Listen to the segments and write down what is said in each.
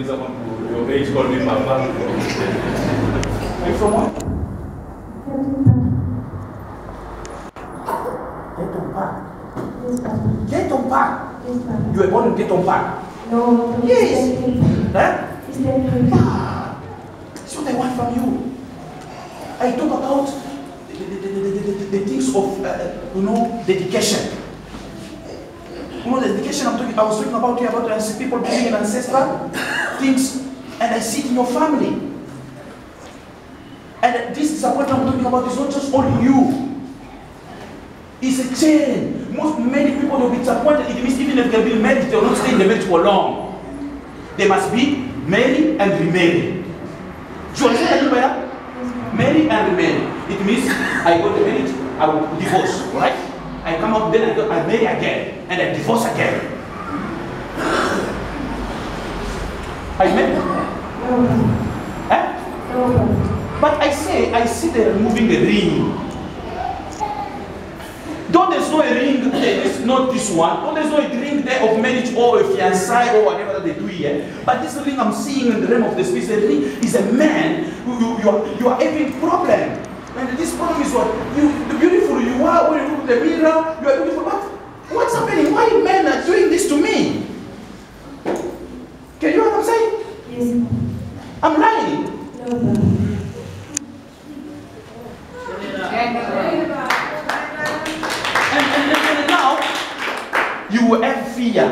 Someone your age called me Papa. Are you from what? Teton Park. Teton Park. You were born in Teton Park. No. Yes. Huh? Ah, that's what I want from you. I talk about the things of dedication. You know the dedication I was talking about here about I see people believing in ancestral things, and I see it in your family. And this disappointment I'm talking about is not just only you. It's a chain. Many people will be disappointed. It means even if they will be married, they will not stay in the marriage for long. They must be married and remarried. Do you understand that? Marry and remarry. It means I got married, I will divorce, right? I come out, then I marry again, and I divorce again. I marry? Eh? But I see they're removing a ring. Though there's no ring there, there's not this one. Though there's no ring there of marriage or a fiancé or whatever that they do here. But this ring I'm seeing in the realm of the spirit, the ring is a man who you are having problem. And this problem is what? The beautiful you are, when you look at the mirror, you are beautiful. But what's happening? Why men are doing this to me? Can you hear what I'm saying? Yes. I'm lying. No. And now, you will have fear.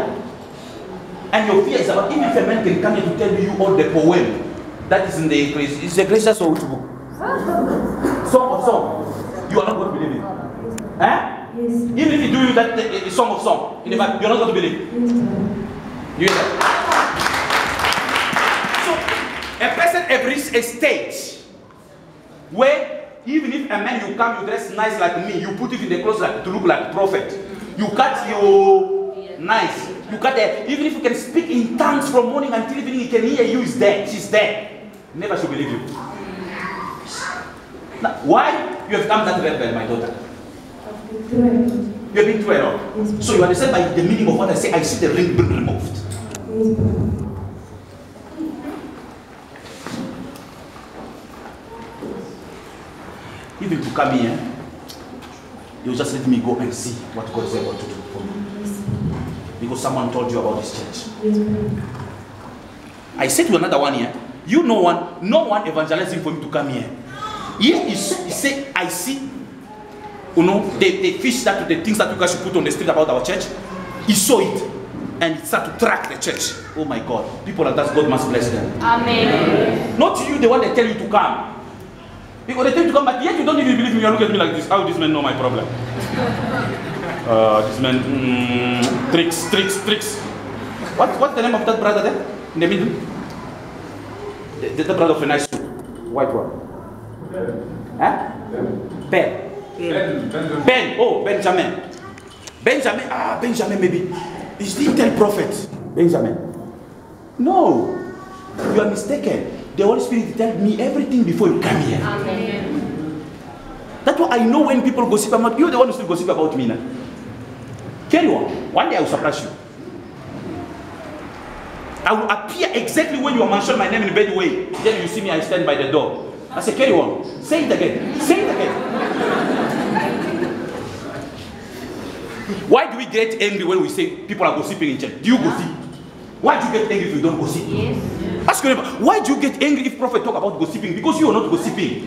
And your fear is about, even if a man can come here to tell you all the poem that is in the Ecclesiastes. It's the Ecclesiastes or which book? Song of Song. You are not going to believe it. Eh? Yes. Even if he do you that Song of Song, in the fact, you're not going to believe it. You hear that? So, a person agrees a stage where even if a man you come, you dress nice like me, you put it in the clothes like, to look like a prophet. You cut your nice. You cut there. Even if you can speak in tongues from morning until evening, he can hear you is there. She's there. Never should believe you. Now, why you have come that rebel, my daughter? You have been through a lot. So you understand by the meaning of what I say, I see the ring being removed. Even to come here, you just let me go and see what God is able to do for me. Because someone told you about this church. I said to another one here, no one evangelizing for him to come here. Here he said, I see, the fish that the things that you guys should put on the street about our church. He saw it and he started to track the church. Oh my God, people like that, God must bless them. Amen. Not you, the one that tell you to come. Because they tell you to come, but yet you don't even believe me. You look at me like this. How this man know my problem? This man, tricks. What's the name of that brother there in the middle? The brother of a nice suit, white one. Huh? Ben. Oh, Benjamin. Benjamin maybe. Is the intel prophet? Benjamin. No, you are mistaken. The Holy Spirit tells me everything before you come here. Amen. That's why I know when people gossip about you, the one who still gossip about me now. Carry on. One day I will surprise you. I will appear exactly when you mention my name in a bad way. Then you see me, I stand by the door. I say, carry on. Say it again. Say it again. Why do we get angry when we say people are gossiping in church? Do you gossip? Why do you get angry if you don't gossip? Yes. Ask your neighbor, why do you get angry if prophet talk about gossiping? Because you are not gossiping.